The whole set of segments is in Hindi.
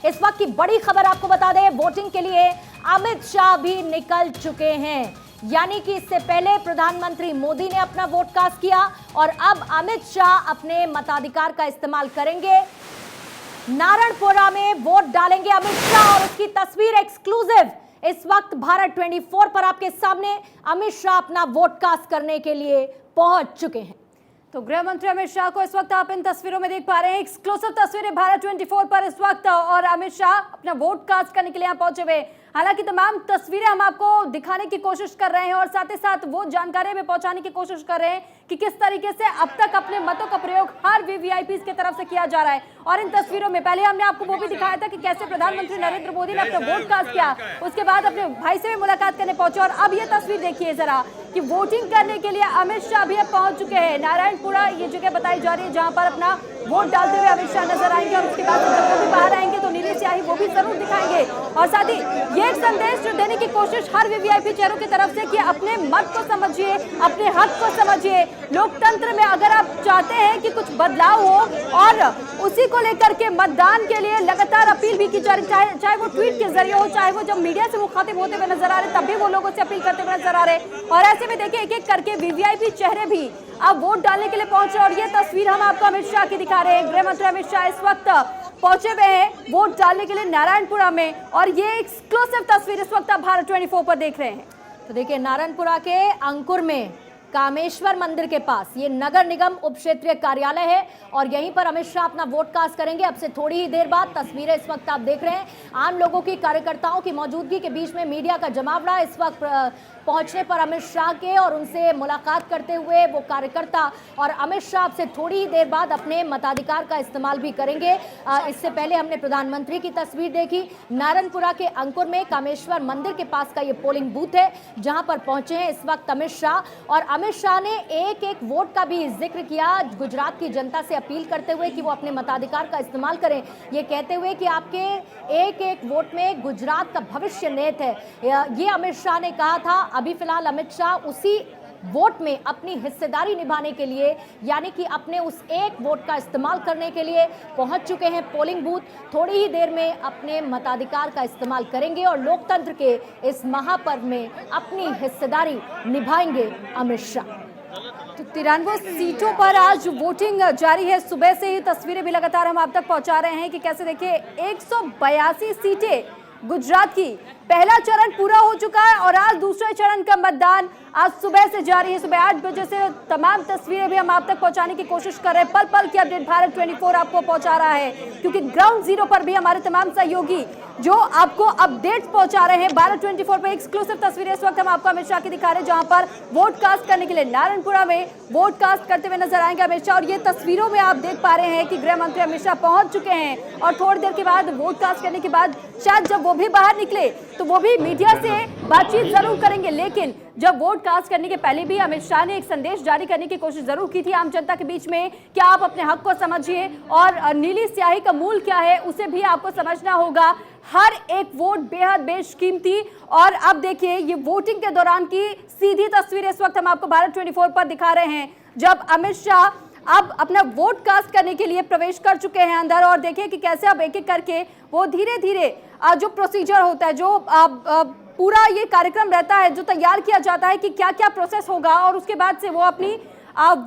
इस वक्त की बड़ी खबर आपको बता दें, वोटिंग के लिए अमित शाह भी निकल चुके हैं। यानी कि इससे पहले प्रधानमंत्री मोदी ने अपना वोट कास्ट किया और अब अमित शाह अपने मताधिकार का इस्तेमाल करेंगे। नारायणपुरा में वोट डालेंगे अमित शाह और उसकी तस्वीर एक्सक्लूसिव इस वक्त भारत 24 पर आपके सामने। अमित शाह अपना वोट कास्ट करने के लिए पहुंच चुके हैं। तो गृह मंत्री अमित शाह को इस वक्त आप इन तस्वीरों में देख पा रहे हैं, एक्सक्लूसिव तस्वीरें भारत 24 पर इस वक्त, और अमित शाह अपना वोट कास्ट करने के लिए यहाँ पहुंचे हुए। हालांकि तमाम तस्वीरें हम आपको दिखाने की कोशिश कर रहे हैं और साथ ही साथ वो जानकारी में पहुंचाने की कोशिश कर रहे हैं कि किस तरीके से अब तक अपने मतों का प्रयोग हर वीवीआईपी की तरफ से किया जा रहा है। और इन तस्वीरों में पहले हमने आपको वो भी दिखाया था कि कैसे प्रधानमंत्री नरेंद्र मोदी ने अपना वोट कास्ट किया, उसके बाद अपने भाई से भी मुलाकात करने पहुंचे। और अब ये तस्वीर देखिए जरा कि वोटिंग करने के लिए अमित शाह भी अब पहुंच चुके हैं। नारायणपुरा ये जगह बताई जा रही है जहां पर अपना वोट डालते हुए अमित शाह नजर आएंगे और उसके बाद जब वो भी बाहर आएंगे तो नीली स्याही वो भी जरूर दिखाएंगे। और साथ ही ये एक संदेश देने की कोशिश हर वीवीआईपी चेहरों की तरफ से कि अपने मत को समझिए, अपने हक को समझिए। लोकतंत्र में अगर आप चाहते हैं कि कुछ बदलाव हो और उसी को लेकर के मतदान के लिए लगातार अपील भी की जा रही, चाहे वो ट्वीट के जरिए हो, चाहे वो जब मीडिया से मुखातिब होते हुए नजर आ रहे तब भी वो लोगों से अपील करते हुए नजर आ रहे। और ऐसे में देखिए एक एक करके वीवीआईपी चेहरे भी अब वोट डालने के लिए पहुंचे। और ये तस्वीर हम आपको अमित शाह की दिखा रहे हैं। गृह मंत्री अमित शाह इस वक्त पहुंचे हुए हैं वोट डालने के लिए नारायणपुरा में, और ये एक्सक्लूसिव तस्वीर इस वक्त आप भारत 24 पर देख रहे हैं। तो देखिए नारायणपुरा के अंकुर में कामेश्वर मंदिर के पास ये नगर निगम उप क्षेत्रीय कार्यालय है और यहीं पर अमित शाह अपना वोट कास्ट करेंगे। अब से थोड़ी ही देर बाद तस्वीरें इस वक्त आप देख रहे हैं, आम लोगों की, कार्यकर्ताओं की मौजूदगी के बीच में मीडिया का जमावड़ा इस वक्त पहुंचने पर अमित शाह के और उनसे मुलाकात करते हुए वो कार्यकर्ता और अमित शाह से थोड़ी ही देर बाद अपने मताधिकार का इस्तेमाल भी करेंगे। इससे पहले हमने प्रधानमंत्री की तस्वीर देखी। नारायणपुरा के अंकुर में कामेश्वर मंदिर के पास का ये पोलिंग बूथ है जहां पर पहुंचे हैं इस वक्त अमित शाह। और अमित शाह ने एक एक वोट का भी जिक्र किया, गुजरात की जनता से अपील करते हुए कि वो अपने मताधिकार का इस्तेमाल करें, ये कहते हुए कि आपके एक एक वोट में गुजरात का भविष्य निहित है। ये अमित शाह ने कहा था। अभी फिलहाल अमित शाह उसी वोट में अपनी हिस्सेदारी निभाने के लिए, यानी कि अपने उस एक वोट का इस्तेमाल करने के लिए पहुंच चुके हैं पोलिंग बूथ। थोड़ी ही देर में अपने मताधिकार का इस्तेमाल करेंगे और लोकतंत्र के इस महापर्व में अपनी हिस्सेदारी निभाएंगे अमित शाह। तो 93 सीटों पर आज वोटिंग जारी है। सुबह से ही तस्वीरें भी लगातार हम आप तक पहुंचा रहे हैं कि कैसे देखिए 182 सीटें गुजरात की, पहला चरण पूरा हो चुका है और आज दूसरे चरण का मतदान आज सुबह से जारी है। सुबह 8 बजे से तमाम तस्वीरें भी हम आप तक पहुंचाने की कोशिश कर रहे हैं। पल पल की अपडेट भारत 24 आपको पहुंचा रहा है, क्योंकि ग्राउंड जीरो पर भी हमारे तमाम सहयोगी जो आपको अपडेट्स पहुंचा रहे हैं। भारत 24 पे एक्सक्लूसिव तस्वीरें इस वक्त हम आपको अमित शाह की दिखा रहे हैं, जहां पर वोट कास्ट करने के लिए नारायणपुरा में वोट कास्ट करते हुए नजर आएंगे अमित शाह। और ये तस्वीरों में आप देख पा रहे हैं कि गृह मंत्री अमित शाह पहुंच चुके हैं और थोड़ी देर के बाद वोट कास्ट करने के बाद शायद जब वो भी बाहर निकले तो वो भी मीडिया से बातचीत जरूर करेंगे। लेकिन जब वोट कास्ट करने के पहले भी अमित शाह ने एक संदेश जारी करने की कोशिश जरूर की थी आम जनता के बीच में कि आप अपने हक को समझिए और नीली स्याही का मूल क्या है उसे भी आपको समझना होगा। हर एक वोट बेहद बेशकीमती। और अब देखिए ये वोटिंग के दौरान की सीधी तस्वीर इस वक्त हम आपको भारत 24 पर दिखा रहे हैं, जब अमित शाह अब अपना वोट कास्ट करने के लिए प्रवेश कर चुके हैं अंदर। और देखिए कि कैसे अब एक एक करके वो धीरे धीरे जो प्रोसीजर होता है, जो पूरा ये कार्यक्रम रहता है, जो तैयार किया जाता है कि क्या क्या प्रोसेस होगा, और उसके बाद से वो अपनी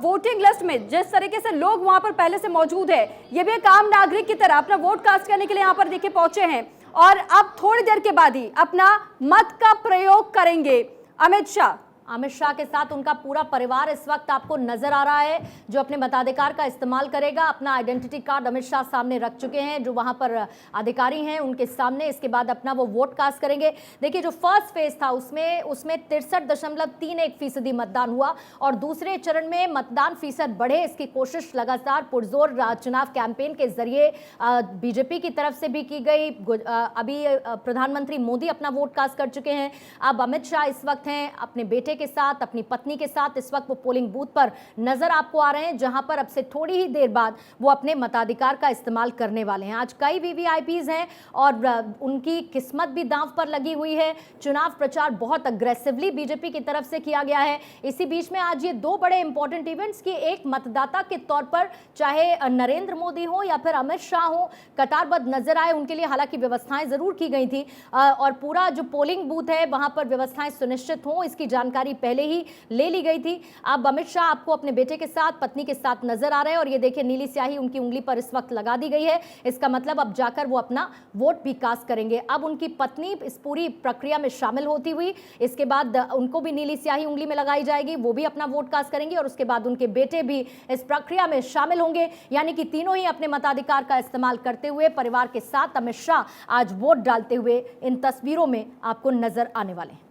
वोटिंग लिस्ट में जिस तरीके से लोग वहां पर पहले से मौजूद है, ये भी एक आम नागरिक की तरह अपना वोट कास्ट करने के लिए यहाँ पर देखिए पहुंचे हैं। और अब थोड़ी देर के बाद ही अपना मत का प्रयोग करेंगे अमित शाह। अमित शाह के साथ उनका पूरा परिवार इस वक्त आपको नजर आ रहा है, जो अपने मताधिकार का इस्तेमाल करेगा। अपना आइडेंटिटी कार्ड अमित शाह सामने रख चुके हैं, जो वहां पर अधिकारी हैं उनके सामने। इसके बाद अपना वो वोट कास्ट करेंगे। देखिए जो फर्स्ट फेज था उसमें 63.31% मतदान हुआ और दूसरे चरण में मतदान फीसद बढ़े, इसकी कोशिश लगातार पुरजोर चुनाव कैंपेन के जरिए बीजेपी की तरफ से भी की गई। अभी प्रधानमंत्री मोदी अपना वोट कास्ट कर चुके हैं। अब अमित शाह इस वक्त हैं अपने बेटे के साथ, अपनी पत्नी के साथ इस वक्त वो पोलिंग बूथ पर नजर आपको आ रहे हैं, जहां पर अब से थोड़ी ही देर बाद वो अपने मताधिकार का इस्तेमाल करने वाले हैं। आज कई वीवीआईपीज हैं और उनकी किस्मत भी दांव पर लगी हुई है। चुनाव प्रचार बहुत अग्रेसिवली बीजेपी की तरफ से किया गया है। इसी बीच में आज ये दो बड़े इंपॉर्टेंट इवेंट्स की एक मतदाता के तौर पर चाहे नरेंद्र मोदी हो या फिर अमित शाह हो, कतारबद्ध नजर आए। उनके लिए हालांकि व्यवस्थाएं जरूर की गई थी और पूरा जो पोलिंग बूथ है वहां पर व्यवस्थाएं सुनिश्चित हो, इसकी जानकारी पहले ही ले ली गई थी। अब अमित शाह आपको अपने बेटे के साथ, पत्नी के साथ नजर आ रहे हैं और ये देखिए नीली स्याही उनकी उंगली पर इस वक्त लगा दी गई है। इसका मतलब अब जाकर वो अपना वोट भी कास्ट करेंगे। अब उनकी पत्नी इस पूरी प्रक्रिया में शामिल होती हुई, इसके बाद उनको भी नीली स्याही उंगली में लगाई जाएगी, वो भी अपना वोट कास्ट करेंगे और उसके बाद उनके बेटे भी इस प्रक्रिया में शामिल होंगे। यानी कि तीनों ही अपने मताधिकार का इस्तेमाल करते हुए परिवार के साथ अमित शाह आज वोट डालते हुए इन तस्वीरों में आपको नजर आने वाले हैं।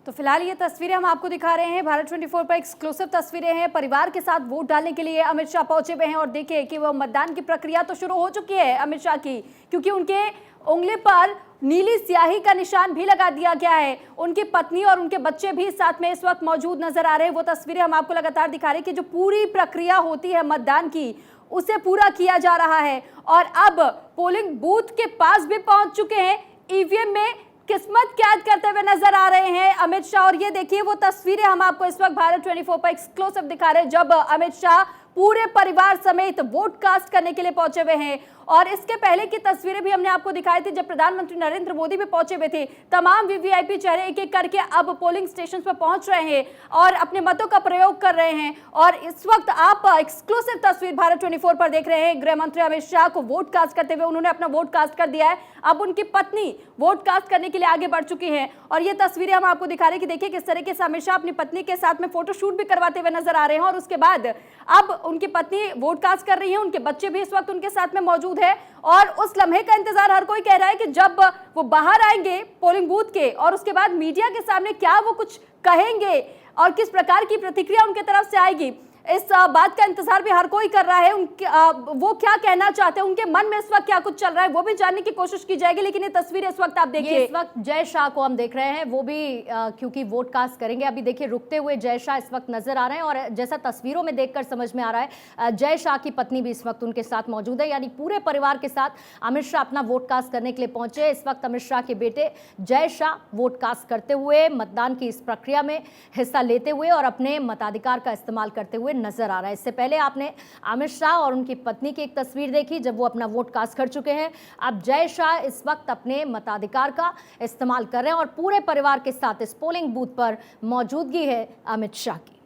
तो फिलहाल ये तस्वीरें हम आपको दिखा रहे हैं, भारत 24 पर एक्सक्लूसिव तस्वीरें हैं। परिवार के साथ वोट डालने के लिए अमित शाह पहुंचे हुए हैं और देखिए कि वो मतदान की प्रक्रिया तो शुरू हो चुकी है अमित शाह की, क्योंकि उनके उंगली पर नीली स्याही का निशान भी लगा दिया गया है। उनकी पत्नी और उनके बच्चे भी साथ में इस वक्त मौजूद नजर आ रहे हैं। वो तस्वीरें हम आपको लगातार दिखा रहे हैं कि जो पूरी प्रक्रिया होती है मतदान की, उसे पूरा किया जा रहा है और अब पोलिंग बूथ के पास भी पहुंच चुके हैं। ईवीएम में किस्मत कैद करते हुए नजर आ रहे हैं अमित शाह और ये देखिए वो तस्वीरें हम आपको इस वक्त भारत 24 पर एक्सक्लूसिव दिखा रहे हैं, जब अमित शाह पूरे परिवार समेत वोट कास्ट करने के लिए पहुंचे हुए हैं। और इसके पहले की तस्वीरें भी हमने आपको दिखाई थी जब प्रधानमंत्री नरेंद्र मोदी भी पहुंचे हुए थे। तमाम वीवीआईपी चेहरे एक एक करके अब पोलिंग स्टेशन पर पहुंच रहे हैं और अपने मतों का प्रयोग कर रहे हैं। और इस वक्त आप एक्सक्लूसिव तस्वीर भारत 24 पर देख रहे हैं। गृह मंत्री अमित शाह को वोट कास्ट करते हुए उन्होंने अपना वोट कास्ट कर दिया है। अब उनकी पत्नी वोट कास्ट करने के लिए आगे बढ़ चुकी है और ये तस्वीरें हम आपको दिखा रहे हैं कि देखिए किस तरीके से अमित शाह अपनी पत्नी के साथ में फोटोशूट भी करवाते हुए नजर आ रहे हैं। और उसके बाद अब उनकी पत्नी वोट कास्ट कर रही है, उनके बच्चे भी इस वक्त उनके साथ में मौजूद है और उस लम्हे का इंतजार हर कोई कह रहा है कि जब वो बाहर आएंगे पोलिंग बूथ के और उसके बाद मीडिया के सामने क्या वो कुछ कहेंगे और किस प्रकार की प्रतिक्रिया उनके तरफ से आएगी। इस बात का इंतजार भी हर कोई कर रहा है। वो क्या कहना चाहते हैं, उनके मन में इस वक्त क्या कुछ चल रहा है, वो भी जानने की कोशिश की जाएगी। लेकिन ये तस्वीरें इस वक्त आप देखिए, इस वक्त जय शाह को हम देख रहे हैं, वो भी क्योंकि वोट कास्ट करेंगे। अभी देखिए रुकते हुए जय शाह इस वक्त नजर आ रहे हैं और जैसा तस्वीरों में देखकर समझ में आ रहा है जय शाह की पत्नी भी इस वक्त उनके साथ मौजूद है। यानी पूरे परिवार के साथ अमित शाह अपना वोट कास्ट करने के लिए पहुंचे। इस वक्त अमित शाह के बेटे जय शाह वोट कास्ट करते हुए मतदान की इस प्रक्रिया में हिस्सा लेते हुए और अपने मताधिकार का इस्तेमाल करते हुए नजर आ रहा है। इससे पहले आपने अमित शाह और उनकी पत्नी की एक तस्वीर देखी जब वो अपना वोट कास्ट कर चुके हैं। अब जय शाह इस वक्त अपने मताधिकार का इस्तेमाल कर रहे हैं और पूरे परिवार के साथ इस पोलिंग बूथ पर मौजूदगी है अमित शाह की।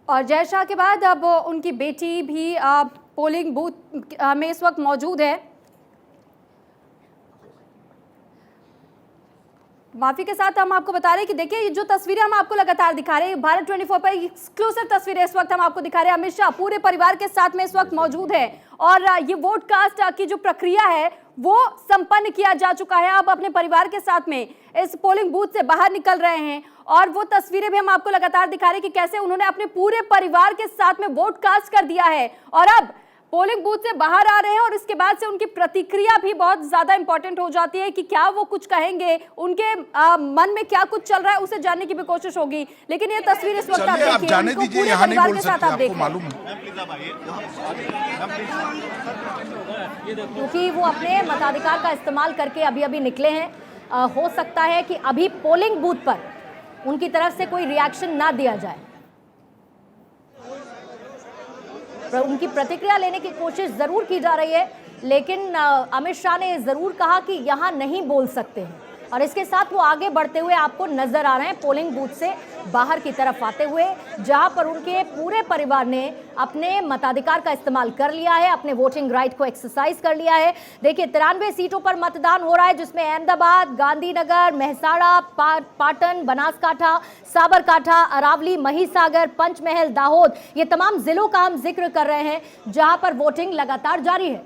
और जय शाह के बाद अब उनकी बेटी भी पोलिंग बूथ में इस वक्त मौजूद है। माफी के साथ हम आपको बता रहे हैं कि देखिए ये जो तस्वीरें हम आपको लगातार दिखा रहे हैं, भारत 24 पर एक्सक्लूसिव तस्वीरें इस वक्त हम आपको दिखा रहे हैं। अमित शाह पूरे परिवार के साथ में इस वक्त मौजूद है और ये वोट कास्ट की जो प्रक्रिया है वो संपन्न किया जा चुका है। अब अपने परिवार के साथ में इस पोलिंग बूथ से बाहर निकल रहे हैं और वो तस्वीरें भी हम आपको लगातार दिखा रहे हैं कि कैसे उन्होंने अपने पूरे परिवार के साथ में वोट कास्ट कर दिया है और अब पोलिंग बूथ से बाहर आ रहे हैं। और इसके बाद से उनकी प्रतिक्रिया भी बहुत ज्यादा इंपॉर्टेंट हो जाती है कि क्या वो कुछ कहेंगे, उनके मन में क्या कुछ चल रहा है उसे जानने की भी कोशिश होगी। लेकिन ये तस्वीर इस वक्त आप देखिए, जाने दीजिए, यहाँ नहीं बोल सकते, आपको मालूम क्योंकि वो अपने मताधिकार का इस्तेमाल करके अभी अभी निकले हैं। हो सकता है कि अभी पोलिंग बूथ पर उनकी तरफ से कोई रिएक्शन ना दिया जाए, उनकी प्रतिक्रिया लेने की कोशिश जरूर की जा रही है। लेकिन अमित शाह ने जरूर कहा कि यहां नहीं बोल सकते हैं और इसके साथ वो आगे बढ़ते हुए आपको नजर आ रहे हैं पोलिंग बूथ से बाहर की तरफ आते हुए, जहां पर उनके पूरे परिवार ने अपने मताधिकार का इस्तेमाल कर लिया है, अपने वोटिंग राइट को एक्सरसाइज कर लिया है। देखिए 93 सीटों पर मतदान हो रहा है, जिसमें अहमदाबाद, गांधीनगर, मेहसाणा, पाटन, बनासकांठा, साबरकांठा, अरावली, महिसागर, पंचमहल, दाहोद, ये तमाम जिलों का हम जिक्र कर रहे हैं जहां पर वोटिंग लगातार जारी है।